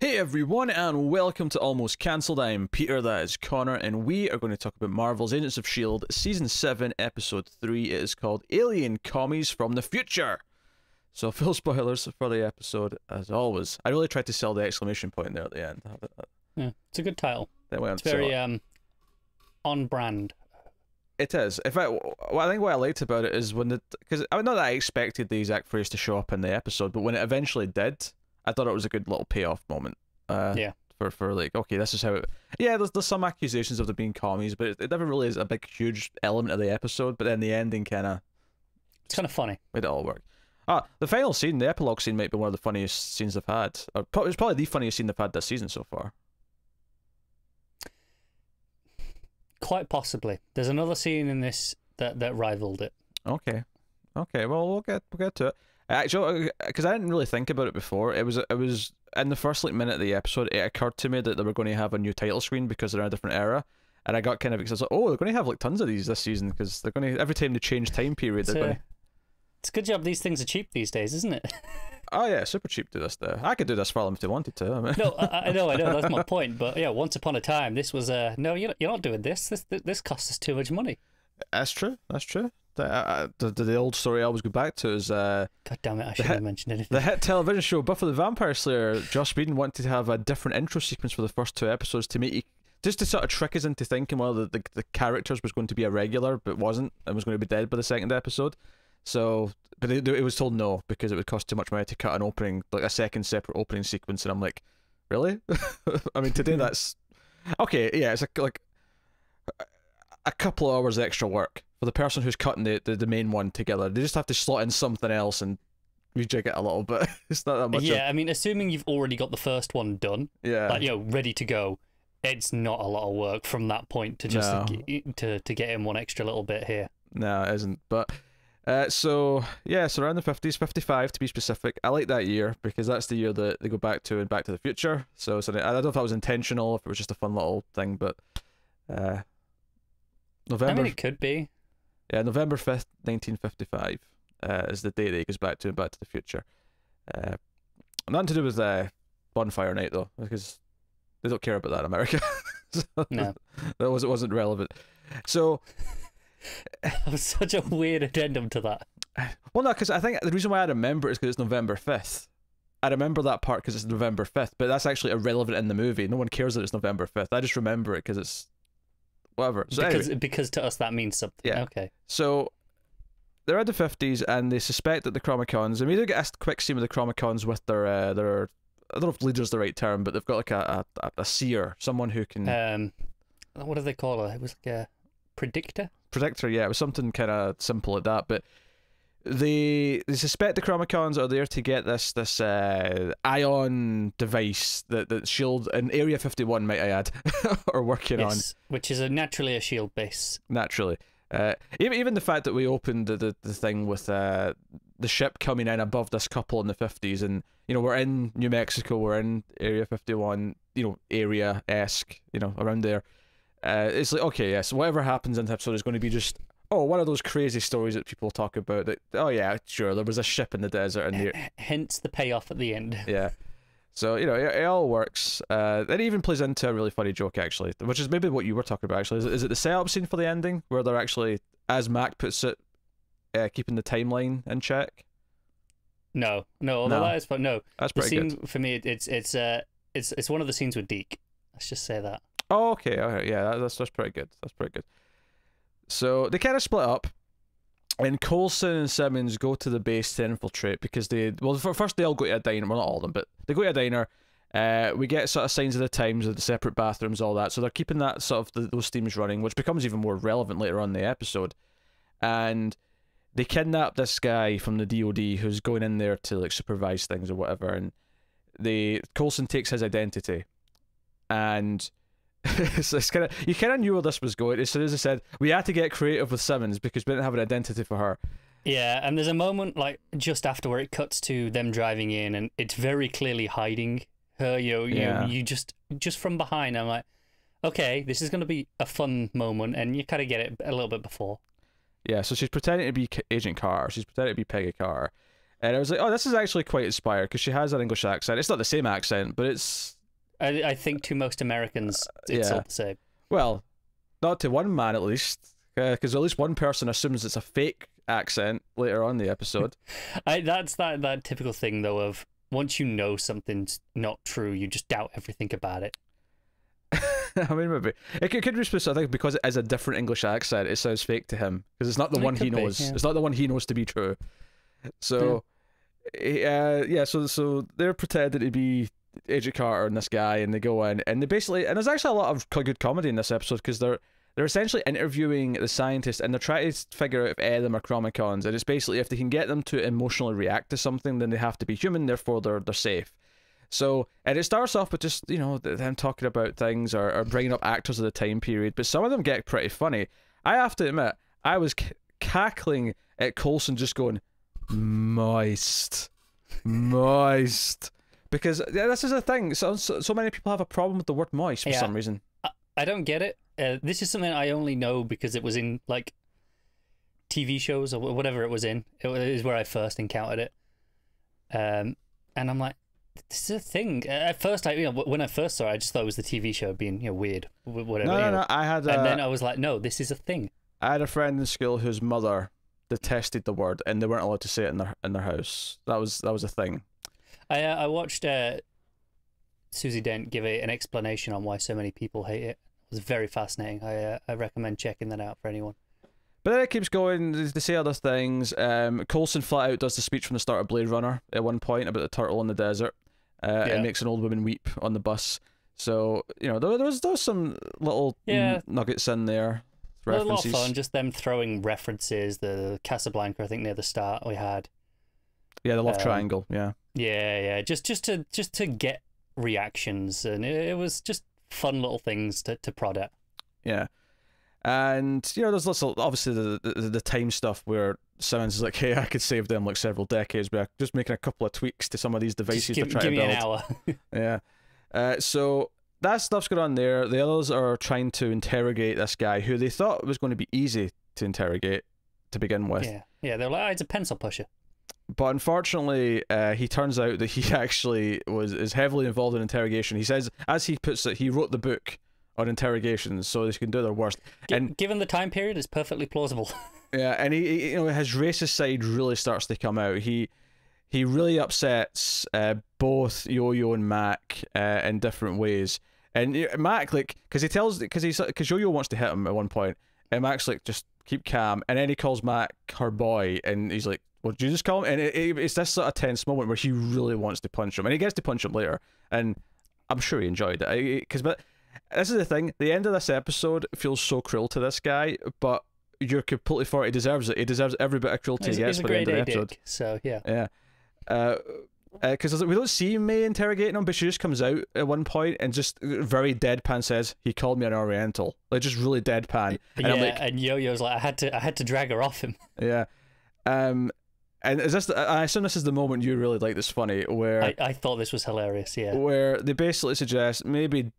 Hey everyone, and welcome to Almost Cancelled. I am Peter, that is Connor, and we are going to talk about Marvel's Agents of S.H.I.E.L.D. Season 7, Episode 3. It is called Alien Commies from the Future. So, full spoilers for the episode, as always. I really tried to sell the exclamation point there at the end. Yeah, it's a good title. It's very on brand. It is. In fact, I think what I liked about it is when because not that I expected the exact phrase to show up in the episode, but when it eventually did, I thought it was a good little payoff moment. Yeah. For like, okay, this is how it... Yeah, there's some accusations of there being commies, but it never really is a big, huge element of the episode, but then the ending kind of... It's kind of funny. Made it all work. The final scene, the epilogue scene, might be one of the funniest scenes they've had. It's probably the funniest scene they've had this season so far. Quite possibly. There's another scene in this that rivaled it. Okay, well, we'll get to it. Actually, because I didn't really think about it before, it was in the first minute of the episode, it occurred to me that they were going to have a new title screen because they're in a different era, and I got kind of excited. Like, oh, they're going to have like tons of these this season because they're going to, every time they change time period, they're going to... It's a good job these things are cheap these days, isn't it? Oh yeah, super cheap to this day. I could do this for them if they wanted to. I mean. No, I know, that's my point. But yeah, once upon a time, this was no, you're not doing this. This costs us too much money. That's true. The old story I always go back to is God damn it, I shouldn't have mentioned anything. The hit television show Buffy the Vampire Slayer. Joss Whedon wanted to have a different intro sequence for the first 2 episodes to make you, just to sort of trick us into thinking the characters was going to be a regular but wasn't, and was going to be dead by the second episode. So, but it was told no because it would cost too much money to cut an opening, like a second separate opening sequence, and I'm like, really? I mean, today that's okay. Yeah, it's like a couple of hours extra work for the person who's cutting the main one together. They just have to slot in something else and rejig it a little bit. It's not that much. Yeah, I mean, assuming you've already got the first one done, yeah, like, ready to go, it's not a lot of work from that point to just to get in one extra little bit here. No, it isn't. But so around the 50s, 55 to be specific. I like that year because that's the year that they go back to and Back to the Future. So I don't know if that was intentional, if it was just a fun little thing, but November. I mean, it could be. Yeah, November 5th, 1955 is the day that he goes back to the Future. Nothing to do with Bonfire Night, though, because they don't care about that in America. So no. That wasn't relevant. So... That was such a weird addendum to that. Well, no, because I think the reason why I remember it is because it's November 5th. I remember that part because it's November 5th, but that's actually irrelevant in the movie. No one cares that it's November 5th. I just remember it because it's... whatever. So because to us that means something. Yeah. Okay. So they're in the 50s and they suspect that the Chromicons, and we do get a quick scene with the Chromicons with their I don't know if leader's the right term, but they've got like a seer, someone who can... what do they call it? It was like a predictor? Predictor, yeah. It was something kind of simple like that, but they suspect the Chromicons are there to get this ion device that S.H.I.E.L.D. in Area 51, might I add, are working on. Which is naturally a S.H.I.E.L.D. base. Naturally. Even the fact that we opened the thing with the ship coming in above this couple in the 50s, and we're in New Mexico, we're in Area 51, area-esque, around there. It's like, okay, yes, whatever happens in the episode is going to be just, one of those crazy stories that people talk about. That, oh yeah, sure, there was a ship in the desert, and hence the payoff at the end. Yeah, so it all works. It even plays into a really funny joke actually, which is maybe what you were talking about actually. Is it the setup scene for the ending where they're actually, as Mac puts it, keeping the timeline in check? No, that is fun. No, that's pretty good. The scene for me, it's one of the scenes with Deke. Let's just say that. Oh, okay, yeah, that's pretty good. That's pretty good. So they kind of split up, and Coulson and Simmons go to the base to infiltrate because first they all go to a diner. Well, not all of them, but they go to a diner. We get sort of signs of the times of the separate bathrooms, all that. So they're keeping that sort of those themes running, which becomes even more relevant later on in the episode. And they kidnap this guy from the DOD who's going in there to like supervise things or whatever, and Coulson takes his identity, and it's kind of, you kind of knew where this was going. As soon as I said we had to get creative with Simmons because we didn't have an identity for her. Yeah, and there's a moment like just after where it cuts to them driving in, and it's very clearly hiding her. You just from behind. I'm like, okay, this is going to be a fun moment, and you kind of get it a little bit before. Yeah, so she's pretending to be Agent Carter. She's pretending to be Peggy Carter. And I was like, oh, this is actually quite inspired because she has an English accent. It's not the same accent, but it's I think to most Americans, it's all the same. Well, not to one man at least, because at least one person assumes it's a fake accent later on in the episode. That's that typical thing though of once you know something's not true, you just doubt everything about it. I mean, maybe it could be specific. I think because it is a different English accent, it sounds fake to him because it's not the one he knows. Yeah. It's not the one he knows to be true. So, So they're pretending to be Agent Carter and this guy, and they go in, and they basically, and there's actually a lot of good comedy in this episode because they're essentially interviewing the scientists, and they're trying to figure out if any of them are Chromicons, and it's basically if they can get them to emotionally react to something, then they have to be human, therefore they're safe. So, and it starts off with just, you know, them talking about things or bringing up actors of the time period, but some of them get pretty funny. I have to admit, I was cackling at Coulson just going, moist, because this is a thing. So many people have a problem with the word moist for some reason. I don't get it. This is something I only know because it was in like TV shows or whatever it was in. It is where I first encountered it, and I'm like, this is a thing. At first, when I first saw it, I just thought it was the TV show being weird, whatever. No. And then I was like, no, this is a thing. I had a friend in school whose mother detested the word, and they weren't allowed to say it in their house. That was a thing. I watched Susie Dent give an explanation on why so many people hate it. It was very fascinating. I recommend checking that out for anyone. But then it keeps going. They say other things. Coulson flat out does the speech from the start of Blade Runner at one point about the turtle in the desert. It makes an old woman weep on the bus. So, you know, there was some little nuggets in there. References. A lot of fun, just them throwing references. The Casablanca, I think near the start we had. Yeah, the love triangle. Yeah. Yeah. Just to get reactions, and it was just fun little things to prod at. Yeah. And, you know, there's lots of, obviously, the time stuff where Simmons is like, hey, I could save them like several decades by just making a couple of tweaks to some of these devices to try to build. Give me an hour. Yeah. So that stuff's going on there. The others are trying to interrogate this guy who they thought was going to be easy to interrogate to begin with. Yeah, they're like, oh, it's a pencil pusher. But unfortunately, he turns out that he actually is heavily involved in interrogation. He says, as he puts it, he wrote the book on interrogations so they can do their worst. And given the time period, it's perfectly plausible. Yeah, and he you know, his racist side really starts to come out. He really upsets both Yo-Yo and Mac in different ways. And Mac, like, because Yo-Yo wants to hit him at one point, and Mac's like, just keep calm. And then he calls Mac her boy, and he's like, what did you just call him? And it's this sort of tense moment where he really wants to punch him, and he gets to punch him later, and I'm sure he enjoyed it. But this is the thing, the end of this episode feels so cruel to this guy, but you're completely for it. He deserves it. He deserves every bit of cruelty he gets by the end of the episode. Dick, so yeah. Yeah. Because we don't see May interrogating him, but she just comes out at one point and just very deadpan says, he called me an Oriental. Like, just really deadpan. And I'm like, and Yo-Yo's like, I had to drag her off him. Yeah. And is this? I assume this is the moment you really like this funny, where I thought this was hilarious. Yeah. Where they basically suggest maybe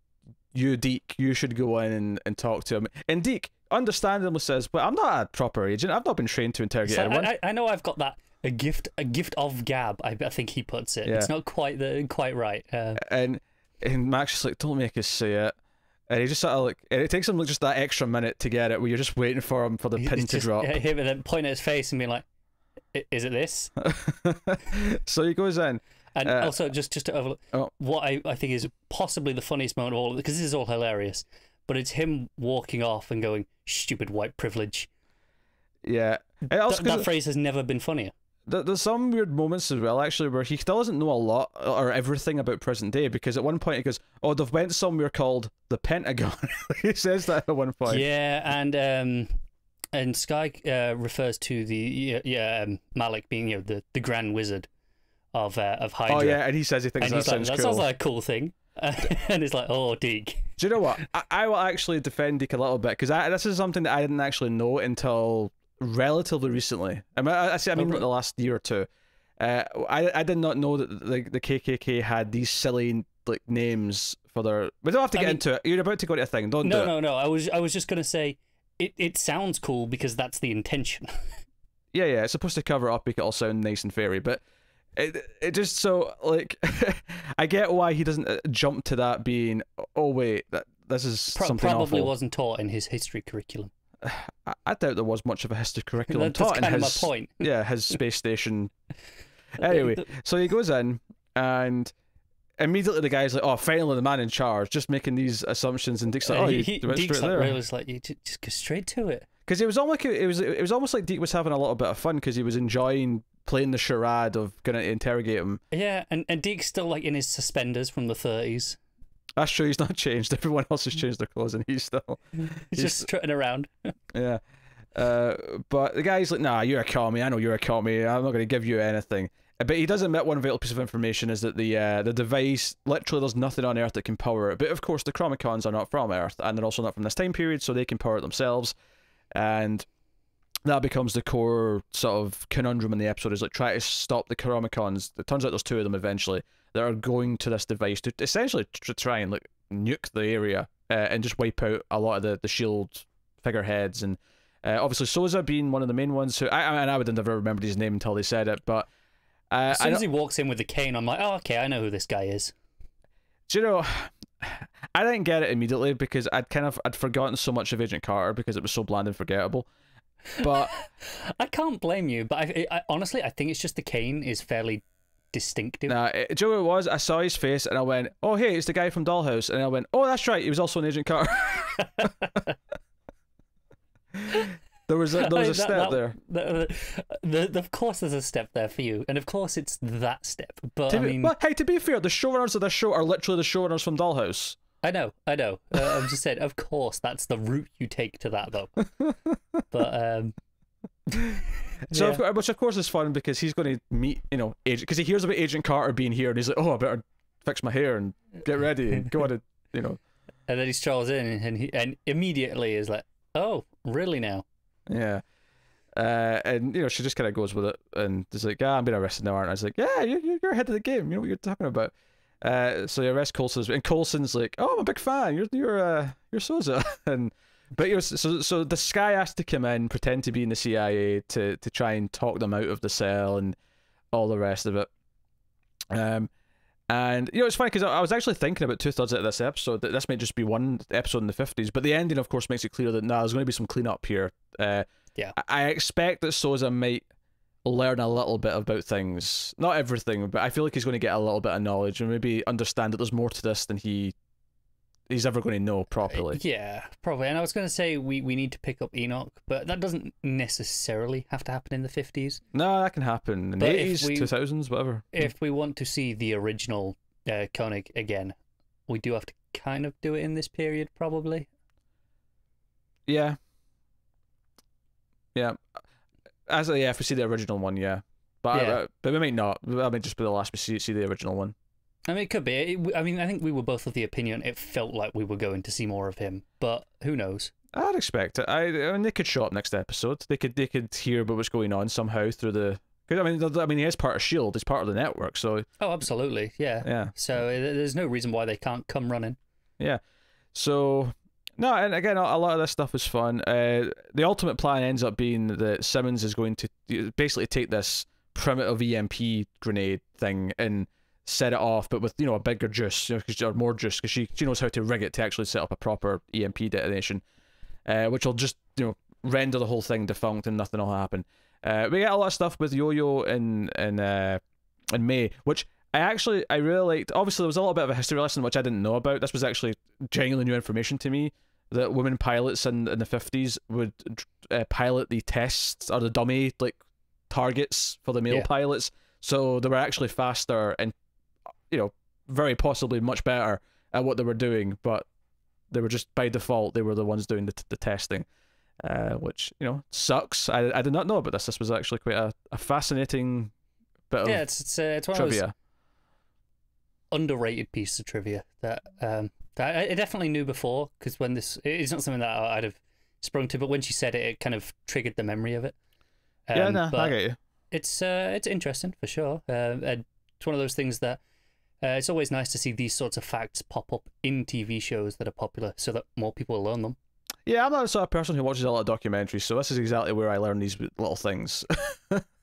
you, Deke, you should go in and talk to him, and Deke understandably says, "But I'm not a proper agent. I've not been trained to interrogate anyone." I know I've got that a gift of gab. I think he puts it. Yeah. It's not quite right. And Max is like, "Don't make us say it." And he just sort of like, and it takes him just that extra minute to get it, where you're just waiting for him for the pin to drop. Him and then point at his face and being like, is it this? So he goes in, and also just to overlook what I think is possibly the funniest moment of all, because this is all hilarious, but it's him walking off and going, stupid white privilege. Yeah, that phrase has never been funnier. There's some weird moments as well, actually, where he still doesn't know a lot or everything about present day, because at one point he goes, oh, they've went somewhere called the Pentagon. He says that at one point. Yeah, and Sky refers to the Malik being the Grand Wizard of Hydra. Oh yeah, and he says he thinks that sounds cool. That sounds like a cool thing. And it's like, oh, Deke. Do you know what? I will actually defend Deke a little bit, because this is something that I didn't actually know until relatively recently. I mean the last year or two. I did not know that the KKK had these silly like names for their. We don't have to get into it. You're about to go to a thing. Don't do it. No. I was just gonna say. It sounds cool because that's the intention. Yeah, it's supposed to cover it up, make it all sound nice and fairy, but it just so like I get why he doesn't jump to that being, oh wait, this is something probably awful. wasn't taught in his history curriculum. I doubt there was much of a history curriculum That's taught in kind of his my point. yeah, his space station. Anyway, so he goes in and immediately the guy's like, oh, finally the man in charge, just making these assumptions, and Deke's like, oh, you went straight there. Realized, like, you just go straight to it. Because it was almost like Deke was having a little bit of fun because he was enjoying playing the charade of going to interrogate him. Yeah, and Deke's still like in his suspenders from the 30s. That's true, he's not changed. Everyone else has changed their clothes and he's just strutting around. Yeah. But the guy's like, nah, you're a commie. I know you're a commie. I'm not going to give you anything. But he does admit one vital piece of information is that the device, literally there's nothing on Earth that can power it. But of course the Chromicons are not from Earth, and they're also not from this time period, so they can power it themselves. And that becomes the core sort of conundrum in the episode, is like try to stop the Chromicons. It turns out there's two of them eventually that are going to this device to essentially try and like nuke the area and just wipe out a lot of the shield figureheads. And obviously Sousa being one of the main ones who I would have never remembered his name until they said it, but as soon as he walks in with the cane, I'm like, oh, okay, I know who this guy is. Do you know, I didn't get it immediately because I'd forgotten so much of Agent Carter because it was so bland and forgettable. But I can't blame you, but I honestly, I think it's just the cane is fairly distinctive. Nah, do you know what it was? I saw his face and I went, oh, hey, it's the guy from Dollhouse. And I went, oh, that's right, he was also an Agent Carter. There was a step there. Of course there's a step there for you, and of course it's that step. But hey, to be fair, the showrunners of this show are literally the showrunners from Dollhouse. I know. I'm just saying, of course, that's the route you take to that, though. But so, yeah. which of course is fun because he's going to meet, Agent, because he hears about Agent Carter being here, and he's like, oh, I better fix my hair and get ready and go on, And then he strolls in, and immediately is like, oh, really now? Yeah. And she just kind of goes with it, and is like, I'm being arrested now, aren't I? I was like, yeah, you're ahead of the game. You know what you're talking about. So he arrests Coulson, and Coulson's like, oh, I'm a big fan. You're Sousa. But so the Sky has to come in, pretend to be in the CIA to try and talk them out of the cell and all the rest of it. And it's funny because I was actually thinking about 2/3 of this episode that this might just be one episode in the 50s, but the ending of course makes it clear that there's going to be some cleanup here. Yeah, I expect that Sousa might learn a little bit about things, not everything, but I feel like he's going to get a little bit of knowledge and maybe understand that there's more to this than he's ever going to know properly. Yeah, probably. And I was going to say we need to pick up Enoch, but that doesn't necessarily have to happen in the 50s. No, that can happen in the 80s, 2000s, whatever. If we want to see the original Koenig again, we do have to kind of do it in this period, probably. Yeah. If we see the original one, yeah. But we might not. That might just be the last we see the original one. I mean, it could be. I think we were both of the opinion it felt like we were going to see more of him, but who knows? I'd expect it. I mean, they could show up next episode. They could hear about what's going on somehow through the. Cause, I mean, he is part of S.H.I.E.L.D. He's part of the network, so. Oh, absolutely, yeah. Yeah. So there's no reason why they can't come running. Yeah. So. No, and again, a lot of this stuff is fun. The ultimate plan ends up being that Simmons is going to basically take this primitive EMP grenade thing and set it off, but with a bigger juice, or more juice, because she knows how to rig it to actually set up a proper EMP detonation, which will just render the whole thing defunct and nothing will happen. We get a lot of stuff with Yo-Yo and May, which I really liked. Obviously, there was a little bit of a history lesson which I didn't know about. This was actually genuinely new information to me. That women pilots in the 50s would pilot the tests or the dummy targets for the male pilots, so they were actually faster and very possibly much better at what they were doing, but they were just by default they were the ones doing the testing, which sucks. I did not know about this. This was actually quite a fascinating bit of it's one trivia. Of those underrated pieces of trivia that I definitely knew before, because when it's not something that I'd have sprung to, but when she said it, it kind of triggered the memory of it. I get you. It's interesting for sure. It's one of those things that it's always nice to see these sorts of facts pop up in TV shows that are popular, so that more people learn them. Yeah, I'm not the sort of person who watches a lot of documentaries, so this is exactly where I learn these little things.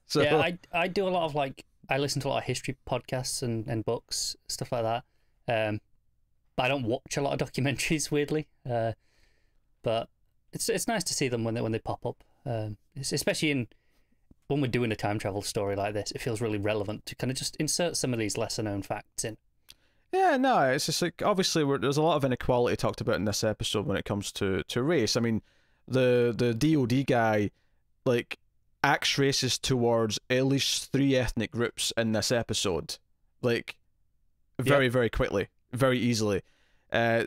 So yeah, I do a lot of I listen to a lot of history podcasts and books, stuff like that. But I don't watch a lot of documentaries, weirdly. But it's nice to see them when they pop up. Especially when we're doing a time travel story like this, it feels really relevant to kind of just insert some of these lesser known facts in. Yeah, no, it's just like, obviously there's a lot of inequality talked about in this episode when it comes to race. I mean, the DOD guy, like, acts racist towards at least 3 ethnic groups in this episode, like, very quickly, very easily.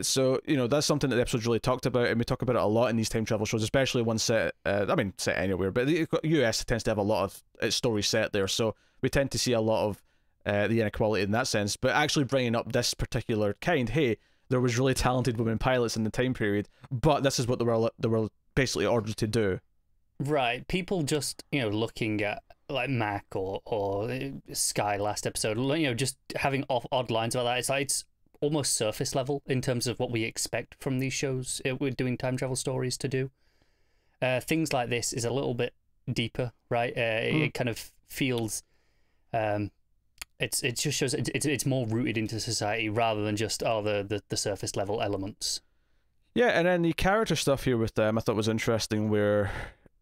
So, you know, that's something that the episode's really talked about, and we talk about it a lot in these time travel shows, especially one set, set anywhere, but the US tends to have a lot of its stories set there, so we tend to see a lot of the inequality in that sense. But actually bringing up this particular kind, hey, there was really talented women pilots in the time period, but this is what they were basically ordered to do. Right. People just, you know, looking at like Mac or Sky last episode, you know, just having odd lines about that. It's like it's almost surface level in terms of what we expect from these shows we're doing time travel stories to do. Things like this is a little bit deeper, right? It kind of feels it just shows it's more rooted into society rather than just the surface level elements. Yeah, and then the character stuff here with them I thought was interesting, where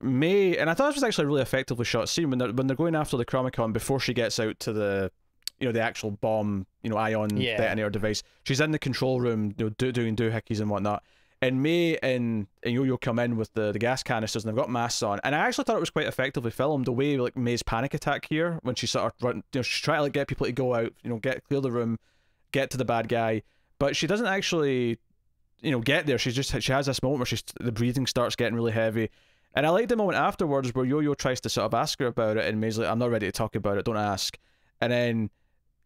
May, and I thought this was actually a really effectively shot scene when they're going after the Chromicon before she gets out to the, you know, the actual bomb, you know, ion detonator device. She's in the control room, you know, doing doohickeys and whatnot. And May and Yo-Yo come in with the gas canisters, and they've got masks on. And I actually thought it was quite effectively filmed, the way like May's panic attack here, when she sort of you know, she's trying to like get people to go out, you know, clear the room, get to the bad guy, but she doesn't actually, you know, get there. She has this moment where the breathing starts getting really heavy. And I like the moment afterwards where Yo-Yo tries to sort of ask her about it, and May's like, I'm not ready to talk about it, don't ask. And then,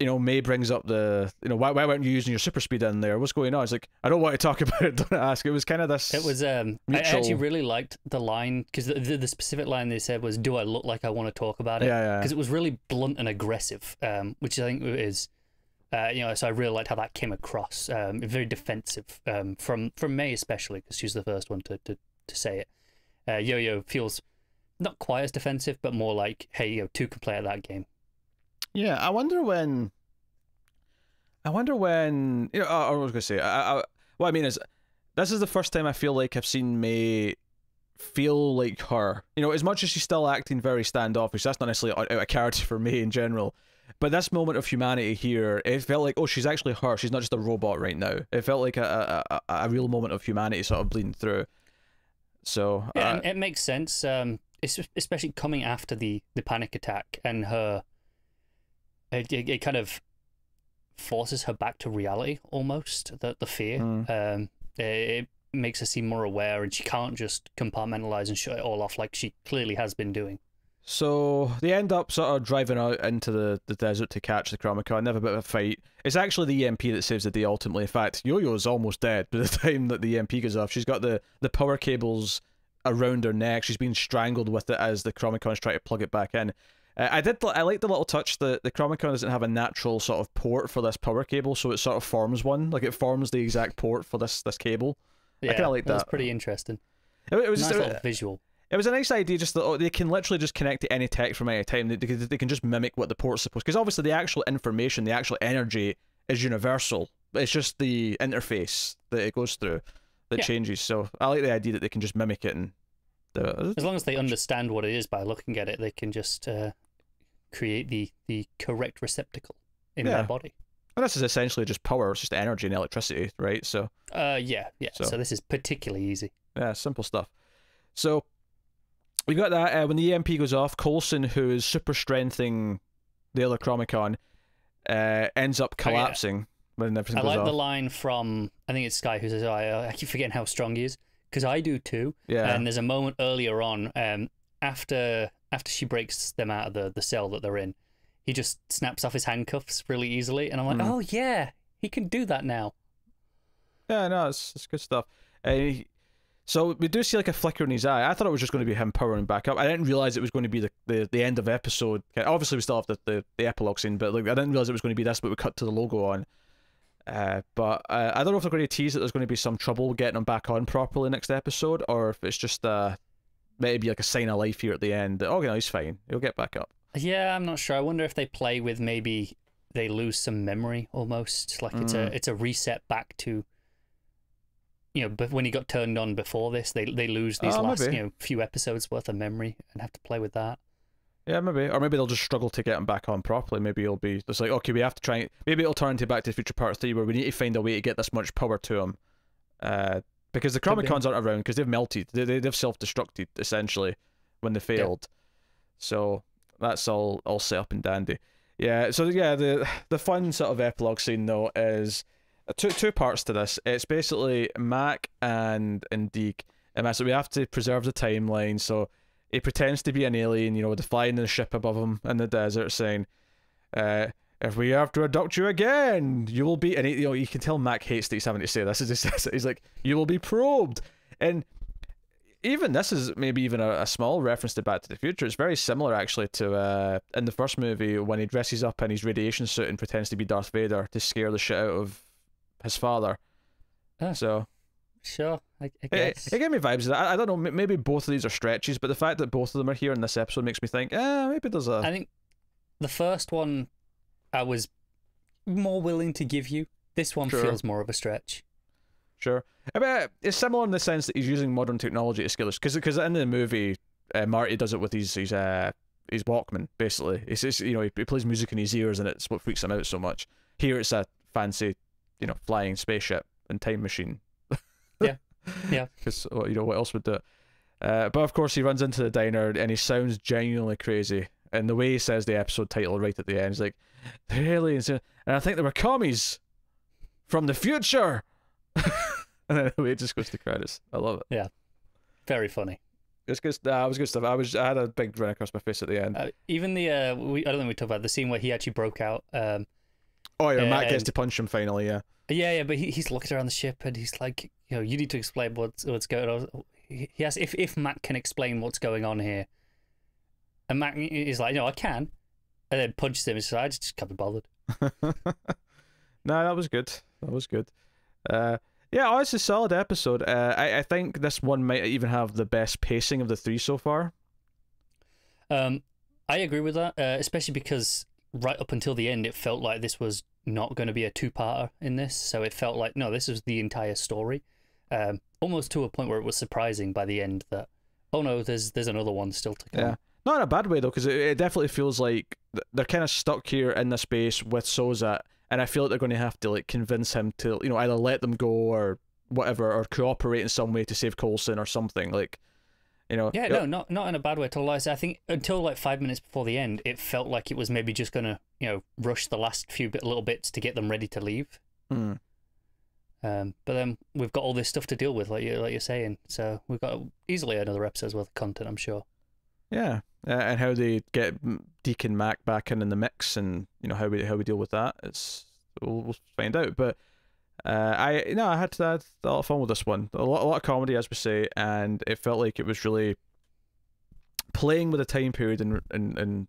you know, May brings up the, you know, why weren't you using your super speed in there? What's going on? It's like, I don't want to talk about it, don't ask. It was kind of this. It was, I actually really liked the line, because the specific line they said was, do I look like I want to talk about it? Yeah. Because it was really blunt and aggressive, which I think is, you know, so I really liked how that came across. Very defensive, from May especially, because she was the first one to say it. Yo-Yo feels not quite as defensive, but more like, hey, you know, two can play at that game. Yeah, I wonder when, you know, I was going to say, what I mean is, this is the first time I feel like I've seen May feel like her. You know, as much as she's still acting very standoffish, that's not necessarily out of character for May in general, but this moment of humanity here, it felt like, oh, she's actually her, she's not just a robot right now. It felt like a real moment of humanity sort of bleeding through. So yeah, it makes sense, especially coming after the panic attack, and her it kind of forces her back to reality almost, the fear. It makes her seem more aware, and she can't just compartmentalize and shut it all off like she clearly has been doing. So they end up sort of driving out into the desert to catch the Chromicon. They have a bit of a fight. It's actually the EMP that saves the day ultimately. In fact, Yo-Yo's almost dead by the time that the EMP goes off. She's got the power cables around her neck. She's being strangled with it as the Chromicon's trying to plug it back in. I like the little touch that the Chromicon doesn't have a natural sort of port for this power cable, so it sort of forms one. Like, it forms the exact port for this cable. Yeah, I kind of like that. That's pretty interesting. It was nice just little visual. It was a nice idea, just that they can literally just connect to any tech from any time. They can just mimic what the port's supposed to. Because obviously the actual information, the actual energy is universal. It's just the interface that it goes through that changes. So I like the idea that they can just mimic it. And as long as they understand what it is by looking at it, they can just create the correct receptacle in their body. And this is essentially just power. It's just energy and electricity, right? So yeah. So this is particularly easy. Yeah, simple stuff. So we got that when the EMP goes off, Coulson, who is super strengthening the other Chromicon, ends up collapsing when everything goes off. I like the line from, I think it's Sky, who says, I keep forgetting how strong he is, because I do too. Yeah. And there's a moment earlier on, after she breaks them out of the cell that they're in, he just snaps off his handcuffs really easily, and I'm like, oh yeah, he can do that now. Yeah, no, it's good stuff. So we do see like a flicker in his eye. I thought it was just going to be him powering back up. I didn't realize it was going to be the end of episode. Obviously, we still have the epilogue scene, but like, I didn't realize it was going to be this, but we cut to the logo on. But I don't know if they're going to tease that there's going to be some trouble getting him back on properly next episode, or if it's just maybe like a sign of life here at the end. That, oh, no, he's fine. He'll get back up. Yeah, I'm not sure. I wonder if they play with maybe they lose some memory almost. Like it's a reset back to, but when he got turned on before this, they lose these last few episodes worth of memory and have to play with that. Yeah, maybe. Or maybe they'll just struggle to get him back on properly. Maybe it'll be just like, okay, we have to try. Maybe it'll turn into Back to the Future Part 3 where we need to find a way to get this much power to him. Because the Chromicons aren't around because they've melted. They've self-destructed, essentially, when they failed. Yeah. So that's all set up and dandy. Yeah, so yeah, the fun sort of epilogue scene, though, is two parts to this. It's basically Mac and Deke. And so we have to preserve the timeline, so he pretends to be an alien, with flying the ship above him in the desert, saying, if we have to abduct you again, you will be... And you can tell Mac hates that he's having to say this. He's like, you will be probed. And even this is maybe even a small reference to Back to the Future. It's very similar, actually, to in the first movie when he dresses up in his radiation suit and pretends to be Darth Vader to scare the shit out of his father. So... Sure, I guess. It gave me vibes of that. I don't know, maybe both of these are stretches, but the fact that both of them are here in this episode makes me think, maybe there's a... I think the first one I was more willing to give you. This one feels more of a stretch. Sure. I mean, it's similar in the sense that he's using modern technology to scale us. Because in the movie, Marty does it with his Walkman, basically. It's just, he plays music in his ears and it's what freaks him out so much. Here it's a fancy, flying spaceship and time machine. Yeah. Because what else would do it? But of course he runs into the diner and he sounds genuinely crazy. And the way he says the episode title right at the end, he's like, "The aliens, and I think they were commies from the future." And then the way it just goes to credits. I love it. Yeah, very funny. It's good. It was good stuff. I had a big grin across my face at the end. Even the I don't think we talked about the scene where he actually broke out. Matt gets to punch him finally. Yeah, but he's looking around the ship and he's like, you need to explain what's going on. He asks if Matt can explain what's going on here, and Matt is like, "No, I can," and then punches him. He's like, "I just can't be bothered." No, that was good. Yeah, it's a solid episode. I think this one might even have the best pacing of the three so far. I agree with that, especially because right up until the end, it felt like this was not going to be a two-parter in this, so it felt like, no, this was the entire story. Almost to a point where it was surprising by the end that, oh no, there's another one still to come. Yeah, not in a bad way though, because it definitely feels like they're kind of stuck here in the space with Soza, and I feel like they're going to have to convince him to either let them go or whatever, or cooperate in some way to save Coulson or something. Yeah, no, not in a bad way at all. I think until 5 minutes before the end, it felt like it was maybe just gonna rush the last few little bits to get them ready to leave. But then we've got all this stuff to deal with, like you're saying. So we've got easily another episode's worth of content, I'm sure. Yeah, and how they get Deke and Mac back in the mix, and how we deal with that. We'll find out. But I had a lot of fun with this one. A lot of comedy, as we say, and it felt like it was really playing with the time period in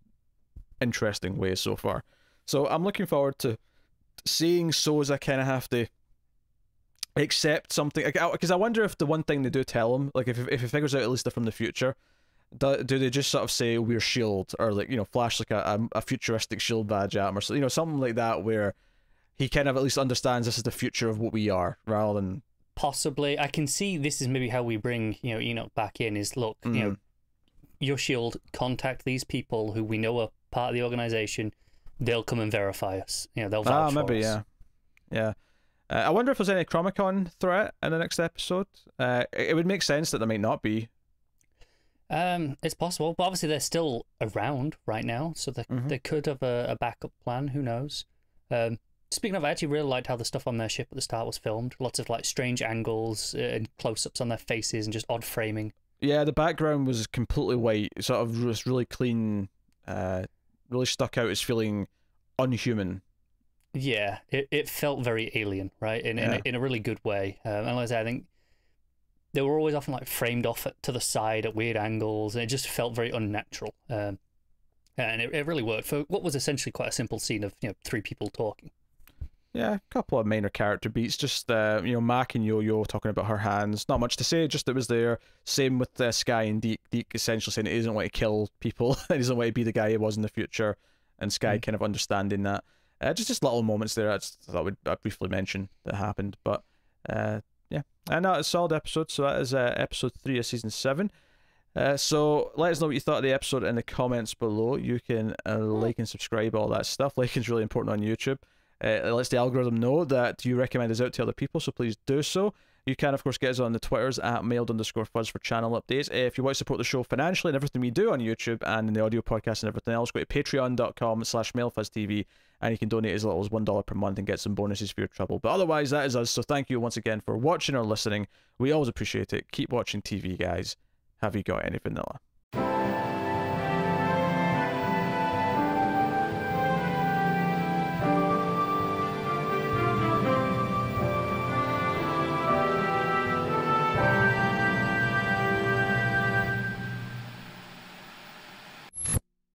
interesting ways so far. So I'm looking forward to seeing Soza kind of have to accept something, because I wonder if the one thing they do tell him, if he figures out at least they're from the future, do they just sort of say we're S.H.I.E.L.D. or flash a futuristic S.H.I.E.L.D. badge at him, or something like that, where he kind of at least understands this is the future of what we are, rather than... Possibly. I can see this is maybe how we bring Enoch back in, is look, your S.H.I.E.L.D., contact these people who we know are part of the organization, they'll come and verify us, they'll vouch for us. Yeah. I wonder if there's any Chromicon threat in the next episode. It would make sense that there might not be. It's possible, but obviously they're still around right now, so they could have a backup plan, who knows. Speaking of, I actually really liked how the stuff on their ship at the start was filmed. Lots of strange angles and close-ups on their faces and just odd framing. Yeah, the background was completely white. It sort of was really clean, really stuck out as feeling unhuman. Yeah, it felt very alien, right? In a really good way. And like I say, I think they were always often framed off to the side at weird angles, and it just felt very unnatural. And it really worked for what was essentially quite a simple scene of three people talking. Yeah, a couple of minor character beats. Just Mac and Yo-Yo talking about her hands. Not much to say. Just it was there. Same with Sky and Deke. Deke essentially saying he doesn't want to kill people. He doesn't want to be the guy he was in the future. And Sky kind of understanding that. Just little moments there. I thought I'd briefly mention that happened. But yeah, and that is a solid episode. So that is episode 3 of season 7. So let us know what you thought of the episode in the comments below. You can like and subscribe, all that stuff. Liking is really important on YouTube. It lets the algorithm know that you recommend us out to other people, so please do so. You can, of course, get us on the Twitters at mailed_fuzz for channel updates. If you want to support the show financially and everything we do on YouTube and in the audio podcast and everything else, go to patreon.com/mailfuzztv, and you can donate as little as $1 per month and get some bonuses for your trouble. But otherwise, that is us. So thank you once again for watching or listening. We always appreciate it. Keep watching TV, guys. Have you got any vanilla?